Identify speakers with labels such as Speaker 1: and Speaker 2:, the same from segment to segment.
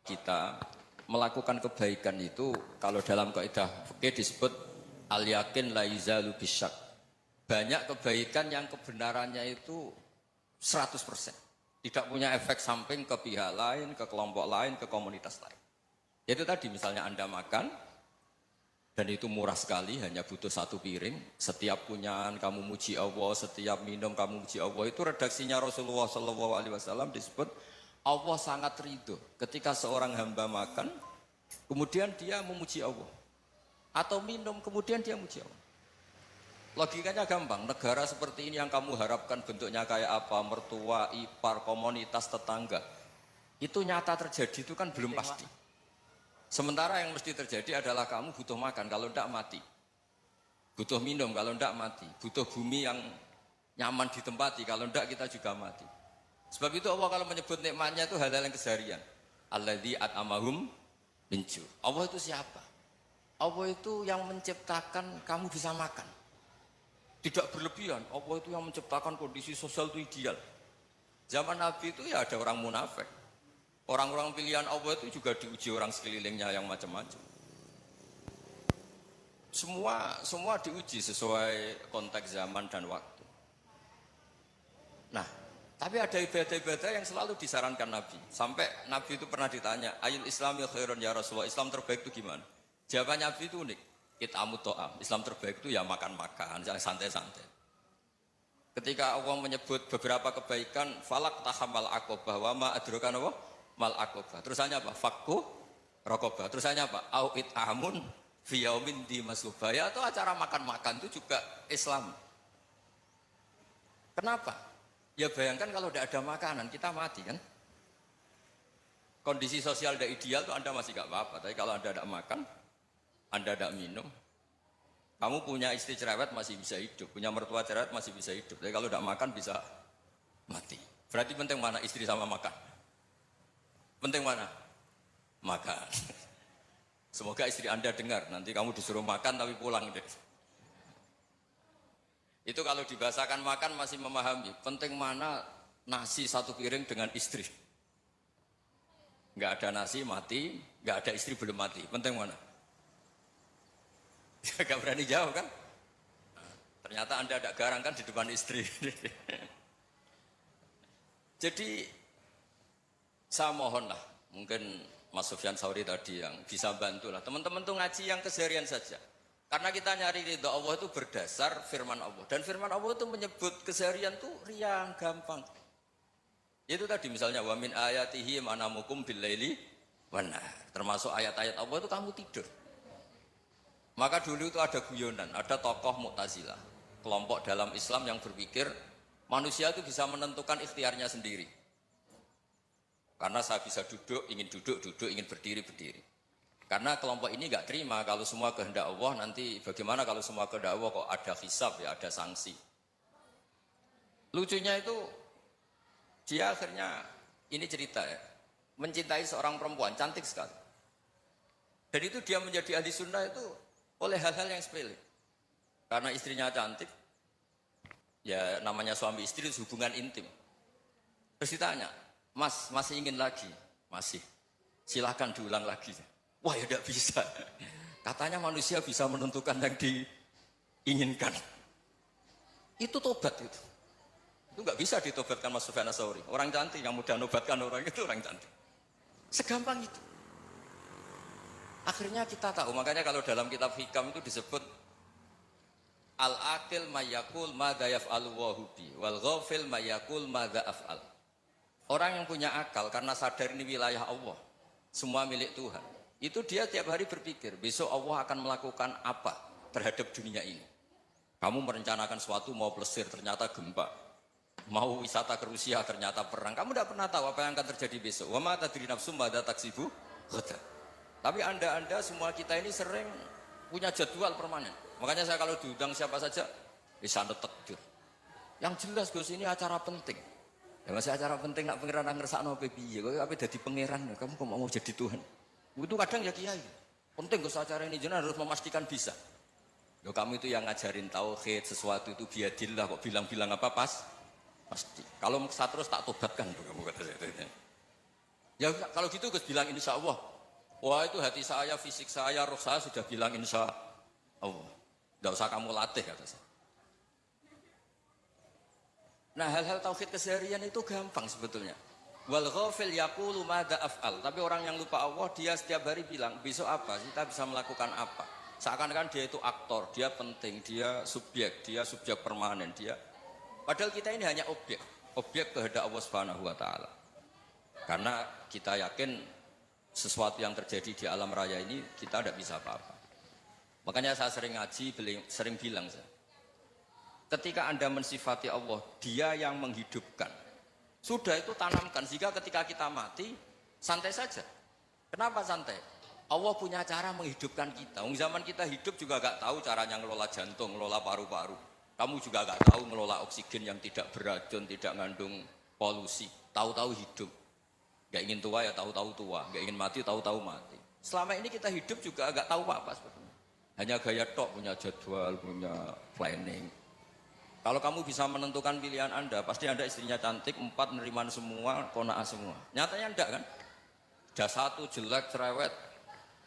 Speaker 1: kita melakukan kebaikan itu kalau dalam kaidah fikih disebut al yakin la yazalu bisyak. Banyak kebaikan yang kebenarannya itu 100%. Tidak punya efek samping ke pihak lain, ke kelompok lain, ke komunitas lain. Itu tadi misalnya Anda makan dan itu murah sekali, hanya butuh satu piring. Setiap punyaan kamu muji Allah, setiap minum kamu muji Allah. Itu redaksinya Rasulullah SAW disebut Allah sangat ridho ketika seorang hamba makan, kemudian dia memuji Allah. Atau minum, kemudian dia memuji Allah. Logikanya gampang, negara seperti ini yang kamu harapkan bentuknya kayak apa, mertua, ipar, komunitas, tetangga. Itu nyata terjadi, itu kan belum pasti. Sementara yang mesti terjadi adalah kamu butuh makan, kalau tidak mati. Butuh minum, kalau tidak mati. Butuh bumi yang nyaman ditempati, kalau tidak kita juga mati. Sebab itu Allah kalau menyebut nikmatnya itu hal-hal yang keseharian. Alladzi at'amahum min ju'. Allah itu siapa? Allah itu yang menciptakan kamu bisa makan. Tidak berlebihan, Allah itu yang menciptakan kondisi sosial itu ideal. Zaman Nabi itu ya ada orang munafik. Orang-orang pilihan Allah itu juga diuji orang sekelilingnya yang macam-macam. Semua diuji sesuai konteks zaman dan waktu. Nah, tapi ada ibadah-ibadah yang selalu disarankan Nabi. Sampai Nabi itu pernah ditanya, ayul islami khairun ya Rasulullah, Islam terbaik itu gimana? Jawaban Nabi itu unik. It'amut to'am, Islam terbaik itu ya makan-makan, yang santai-santai. Ketika Allah menyebut beberapa kebaikan, falak tahamal aqobah, wa ma adrokan apa? Mal aqobah. Terusannya apa? Fakku rokobah. Terusannya apa? Au it'amun fi yaumin di masubaya. Atau acara makan-makan itu juga Islam. Kenapa? Ya bayangkan kalau tidak ada makanan, kita mati kan? Kondisi sosial tidak ideal itu Anda masih gak apa-apa. Tapi kalau Anda tidak makan, Anda tidak minum, kamu punya istri cerewet masih bisa hidup, punya mertua cerewet masih bisa hidup. Tapi kalau tidak makan bisa mati. Berarti penting mana istri sama makan? Penting mana? Makan. Semoga istri Anda dengar, nanti kamu disuruh makan tapi pulang deh. Itu kalau dibahasakan makan masih memahami. Penting mana nasi satu piring dengan istri. Nggak ada nasi mati, nggak ada istri belum mati. Penting mana? Gak berani jawab kan? Ternyata Anda ada garang kan di depan istri. Jadi saya mohonlah, mungkin Mas Sufyan Sauri tadi yang bisa bantulah. Teman-teman tuh ngaji yang keseharian saja. Karena kita nyari ridho Allah itu berdasar firman Allah. Dan firman Allah itu menyebut keseharian tuh riang, gampang. Itu tadi misalnya wa min ayatihi manamukum billaili wan nahar. Termasuk ayat-ayat Allah itu kamu tidur. Maka dulu itu ada guyonan, ada tokoh Mu'tazilah, kelompok dalam Islam yang berpikir manusia itu bisa menentukan ikhtiarnya sendiri. Karena saya bisa duduk, ingin berdiri, berdiri. Karena kelompok ini nggak terima kalau semua kehendak Allah, nanti bagaimana kalau semua kehendak Allah kok ada hisab ya, ada sanksi. Lucunya itu dia akhirnya, ini cerita ya, mencintai seorang perempuan, cantik sekali. Dan itu dia menjadi ahli sunnah itu oleh hal-hal yang sepele. Karena istrinya cantik, ya namanya suami istri itu hubungan intim. Terus ditanya, Mas, masih ingin lagi? Masih. Silahkan diulang lagi. Wah ya tidak bisa. Katanya manusia bisa menentukan yang diinginkan. Itu tobat itu. Itu nggak bisa ditobatkan Mas Sufyan Ats-Tsauri. Orang cantik yang mudah nobatkan orang itu orang cantik. Segampang itu. Akhirnya kita tahu, makanya kalau dalam kitab hikam itu disebut al-aqil mayyakul madza yaf'alu wa hubi wal ghafil mayyakul madza af'al. Orang yang punya akal karena sadar ini wilayah Allah, semua milik Tuhan. Itu dia tiap hari berpikir, besok Allah akan melakukan apa terhadap dunia ini. Kamu merencanakan suatu mau plesir ternyata gempa. Mau wisata ke Rusia ternyata perang. Kamu tidak pernah tahu apa yang akan terjadi besok. Wa ma tadri nafsum madza taksibu ghadan. Tapi anda semua kita ini sering punya jadwal permanen. Makanya saya kalau diundang siapa saja, bisa netek. Yang jelas Gus ini acara penting. Ya masih acara penting nak pangeran ngersakno piye? Kok ape dadi pangeran? Kamu kok mau jadi Tuhan? Itu kadang ya kiai. Penting Gus acara ini jenengan harus memastikan bisa. Loh kamu itu yang ngajarin tauhid, sesuatu itu biadillah kok bilang-bilang apa pas? Pasti. Kalau terus tak tobatkan kamu kata saya. Ya kalau gitu Gus bilang insya Allah. Wah itu hati saya, fisik saya, roh saya sudah bilang insya Allah. Tidak usah kamu latih kata saya. Nah hal-hal tauhid keseharian itu gampang sebetulnya. Wal ghafil yaqulu madza af'al. Tapi orang yang lupa Allah dia setiap hari bilang besok apa? Kita bisa melakukan apa? Seakan-akan dia itu aktor, dia penting, dia subjek permanen, dia. Padahal kita ini hanya objek kehendak Allah Subhanahu wa taala. Karena kita yakin sesuatu yang terjadi di alam raya ini kita tidak bisa apa-apa. Makanya saya sering ngaji, sering bilang saya. Ketika Anda mensifati Allah, dia yang menghidupkan. Sudah itu tanamkan, sehingga ketika kita mati, santai saja. Kenapa santai? Allah punya cara menghidupkan kita. Zaman kita hidup juga gak tahu caranya ngelola jantung, ngelola paru-paru. Kamu juga gak tahu ngelola oksigen yang tidak beracun, tidak mengandung polusi. Tahu-tahu hidup. Gak ingin tua ya tahu-tahu tua, gak ingin mati tahu-tahu mati. Selama ini kita hidup juga gak tahu apa-apa sebetulnya. Hanya gaya tok, punya jadwal, punya planning. Kalau kamu bisa menentukan pilihan Anda, pasti Anda istrinya cantik, 4 neriman semua, kona'ah semua. Nyatanya enggak kan? Ada 1 jelek, cerewet.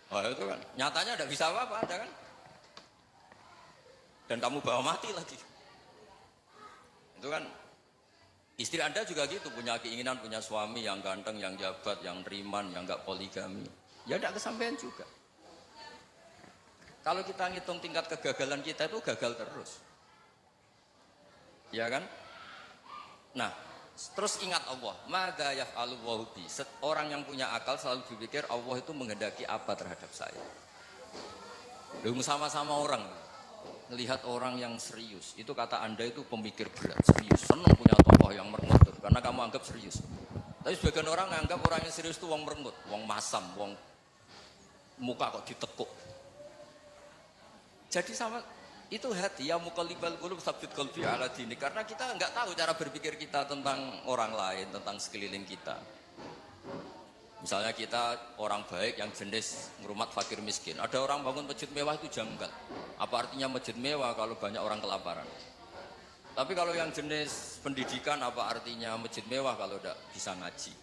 Speaker 1: Oh itu kan, nyatanya enggak bisa apa-apa Anda kan? Dan kamu bawa mati lagi. Itu kan, istri Anda juga gitu, punya keinginan, punya suami yang ganteng, yang jabat, yang neriman, yang enggak poligami. Ya enggak kesampaian juga. Kalau kita ngitung tingkat kegagalan kita itu gagal terus. Ya kan? Nah, terus ingat Allah. Mada yaf'alu wa bi. Orang yang punya akal selalu berpikir Allah itu menghendaki apa terhadap saya. Lalu sama-sama orang melihat orang yang serius. Itu kata Anda itu pemikir berat, serius. Senang punya tokoh yang merengut karena kamu anggap serius. Tapi sebagian orang anggap orang yang serius itu wong merengut, wong masam, wong muka kok ditekuk. Jadi sama itu hati ya muqallibal qulub tsabbit qalbi ala dini, karena kita enggak tahu cara berpikir kita tentang orang lain, tentang sekeliling kita. Misalnya kita orang baik yang jenis ngrumat fakir miskin. Ada orang bangun masjid mewah itu janggal. Apa artinya masjid mewah kalau banyak orang kelaparan? Tapi kalau yang jenis pendidikan apa artinya masjid mewah kalau tidak bisa ngaji?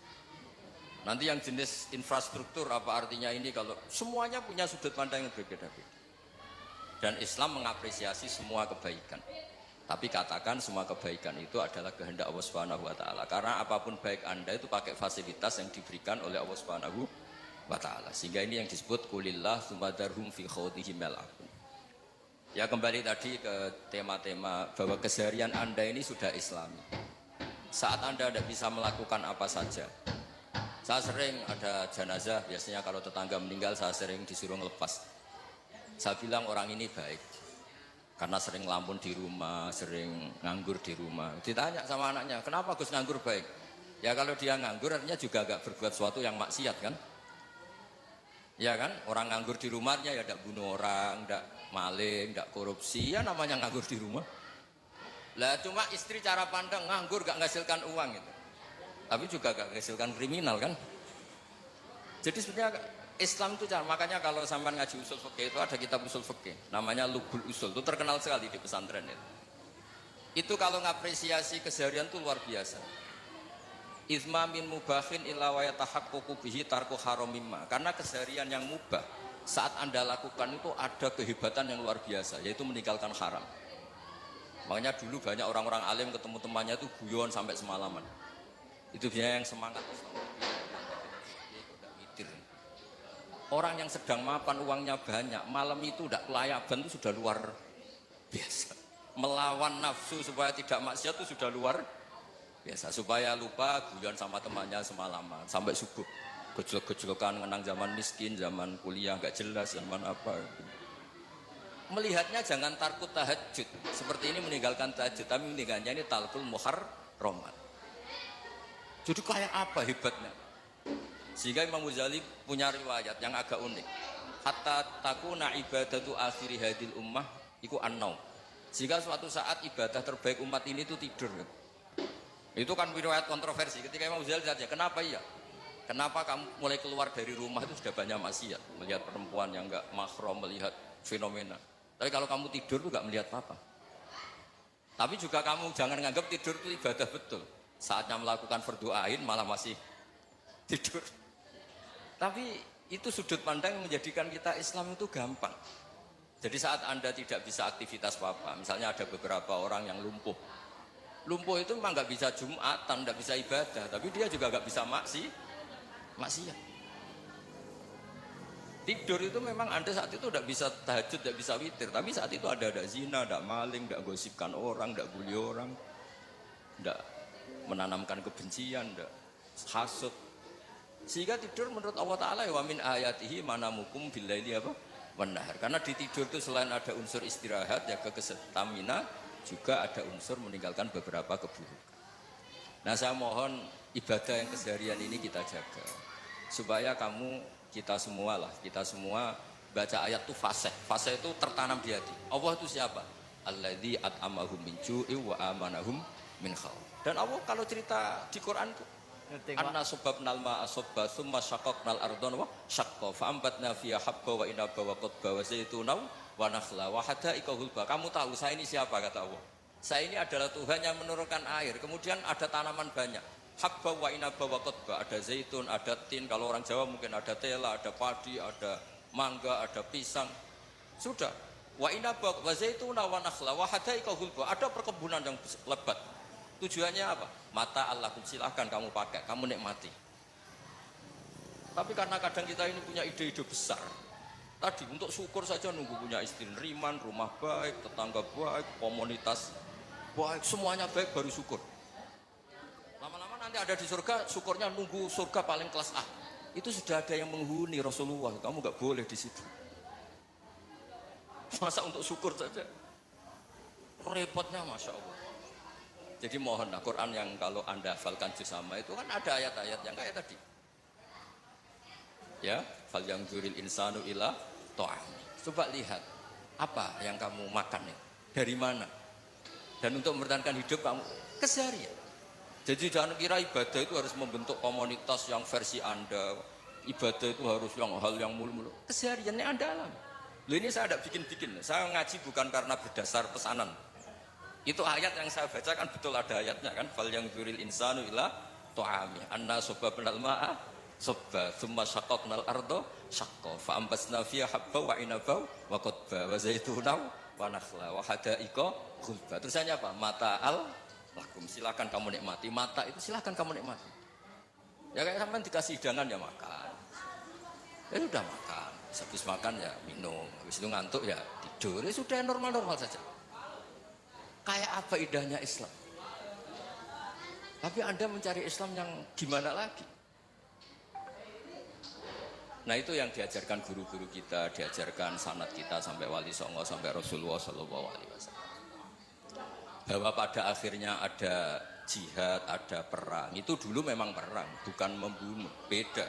Speaker 1: Nanti yang jenis infrastruktur apa artinya ini kalau semuanya punya sudut pandang yang berbeda-beda. Dan Islam mengapresiasi semua kebaikan. Tapi katakan semua kebaikan itu adalah kehendak Allah Subhanahu wa taala. Karena apapun baik Anda itu pakai fasilitas yang diberikan oleh Allah Subhanahu wa taala. Sehingga ini yang disebut kulillah sumadarhum fi khawdihim yal'abun. Ya kembali tadi ke tema-tema bahwa keseharian Anda ini sudah Islami. Saat Anda tidak bisa melakukan apa saja. Saya sering ada jenazah, biasanya kalau tetangga meninggal saya sering disuruh ngelepas. Saya bilang orang ini baik karena sering ngelamun di rumah, sering nganggur di rumah. Ditanya sama anaknya, kenapa Gus nganggur baik? Ya kalau dia nganggur artinya juga agak berbuat sesuatu yang maksiat kan? Ya kan? Orang nganggur di rumahnya ya tidak bunuh orang, tidak maling, tidak korupsi, ya namanya nganggur di rumah. Lah cuma istri cara pandang nganggur gak menghasilkan uang gitu. Tapi juga gak menghasilkan kriminal kan? Jadi sebenarnya Islam itu makanya kalau sampai ngaji usul fikih itu ada kitab usul fikih namanya Lubul Usul, itu terkenal sekali di pesantren itu. Itu kalau ngapresiasi keseharian itu luar biasa. Izma min mubahin illa wa yatahaqqaqu bihi tarku haramimma. Karena keseharian yang mubah saat Anda lakukan itu ada kehebatan yang luar biasa, yaitu meninggalkan haram. Makanya dulu banyak orang-orang alim ketemu temannya itu guyon sampai semalaman. Itu biasanya yang semangat. Orang yang sedang mapan uangnya banyak, malam itu tidak kelayaban itu sudah luar biasa. Melawan nafsu supaya tidak maksiat itu sudah luar biasa. Supaya lupa guyon sama temannya semalaman sampai subuh. Gejolak-gejolokan mengenang zaman miskin, zaman kuliah nggak jelas, zaman apa. Melihatnya jangan tarkut tahajud. Seperti ini meninggalkan tahajud, tapi meninggalnya ini talqul muharramat. Jadi kayak apa hebatnya? Sehingga Imam Ghazali punya riwayat yang agak unik. Hatta takuna ibadatu akhiri hadil ummah iku an-naum. Sehingga suatu saat ibadah terbaik umat ini itu tidur. Itu kan riwayat kontroversi. Ketika Imam Ghazali saja, kenapa iya? Kenapa kamu mulai keluar dari rumah itu sudah banyak maksiat, melihat perempuan yang enggak mahram, melihat fenomena. Tapi kalau kamu tidur itu enggak melihat apa-apa. Tapi juga kamu jangan menganggap tidur itu ibadah betul. Saatnya melakukan fardu ain malah masih tidur. Tapi itu sudut pandang yang menjadikan kita Islam itu gampang. Jadi saat Anda tidak bisa aktivitas apa-apa, misalnya ada beberapa orang yang lumpuh. Lumpuh itu memang nggak bisa Jumatan, nggak bisa ibadah, tapi dia juga nggak bisa maksiat. Tidur itu memang Anda saat itu tidak bisa tahajud, tidak bisa witir, tapi saat itu ada zina, ada maling, tidak gosipkan orang, tidak bully orang, tidak menanamkan kebencian, tidak hasud. Sehingga tidur menurut Allah Ta'ala wa min ayatihi manamukum billaili apa? Wan-nahar. Karena di tidur itu selain ada unsur istirahat, jaga kestamina, juga ada unsur meninggalkan beberapa keburukan. Nah saya mohon ibadah yang keseharian ini kita jaga. Supaya kita semua baca ayat itu fasih. Fasih itu tertanam di hati. Allah itu siapa? Alladzi at'amahum min ju'i wa amanahum min khauf. Dan Allah kalau cerita di Quran itu anna subbabnal ma'a subba tsumma syaqqaqnal ardha wa syaqqa fa ambatna fiha habba wa inaba wa qadba wa zaituna wa nakhla wa hada'iqa hulba. Kamu tahu saya ini siapa kata Allah? Saya ini adalah Tuhan yang menurunkan air. Kemudian ada tanaman banyak. Habba wa inaba wa qadba, ada zaitun, ada tin, kalau orang Jawa mungkin ada tela, ada padi, ada mangga, ada pisang. Sudah. Wa inaba wa zaituna wa nakhla wa hada'iqa hulba, ada perkebunan yang lebat. Tujuannya apa? Mata Allah, silahkan kamu pakai, kamu nikmati. Tapi karena kadang kita ini punya ide-ide besar. Tadi untuk syukur saja nunggu punya istri riman, rumah baik, tetangga baik, komunitas baik, semuanya baik baru syukur. Lama-lama nanti ada di surga, syukurnya nunggu surga paling kelas A. Itu sudah ada yang menghuni Rasulullah, kamu nggak boleh di situ. Masa untuk syukur saja? Repotnya Masya Allah. Jadi mohonlah Quran yang kalau Anda hafalkan juz sama itu kan ada ayat-ayat yang kayak tadi. Ya, fal yang juril insanu ila ta'am. Coba lihat apa yang kamu makan itu, dari mana? Dan untuk mempertahankan hidup kamu keseharian. Jadi jangan kira ibadah itu harus membentuk komunitas yang versi Anda. Ibadah itu harus hal yang mulu-mulu. Kesehariannya Anda alami. Loh ini saya tidak bikin-bikin. Saya ngaji bukan karena berdasar pesanan. Itu ayat yang saya baca kan betul ada ayatnya kan. Fal yang juril insanu ila ta'ami. Anna subbabnal ma'a subba thumma syaqqaqnal arda syaqqa fa ambasna fiha habba wa inaba wa qadba wa zaituna wa nakhla wa hada'iqa ghulba. Terusannya apa? Mata'al lakum, silakan kamu nikmati. Mata itu silakan kamu nikmati. Ya kayak sampean dikasih hidangan ya makan. Ya sudah makan. Habis makan ya minum. Habis itu ngantuk ya tidur. Ya sudah normal-normal saja. Kayak apa indahnya Islam. Tapi Anda mencari Islam yang gimana lagi? Nah itu yang diajarkan guru-guru kita, diajarkan sanad kita sampai Wali Songo, sampai Rasulullah SAW. Bahwa pada akhirnya ada jihad, ada perang. Itu dulu memang perang, bukan membunuh, beda.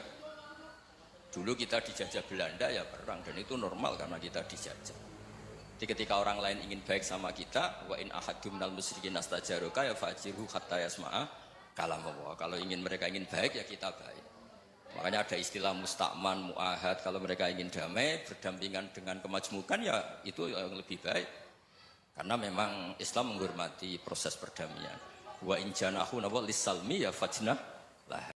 Speaker 1: Dulu kita dijajah Belanda ya perang, dan itu normal karena kita dijajah. Jadi ketika orang lain ingin baik sama kita, wa in ahadum minal musyrikin nastajaruka ya fajirhu hatta yasma'a kalam Allah. Kalau mereka ingin baik ya kita baik. Makanya ada istilah musta'man, mu'ahad. Kalau mereka ingin damai, berdampingan dengan kemajmukan ya itu yang lebih baik. Karena memang Islam menghormati proses perdamaian. Wa in janahu lis salmi ya fajnah lah.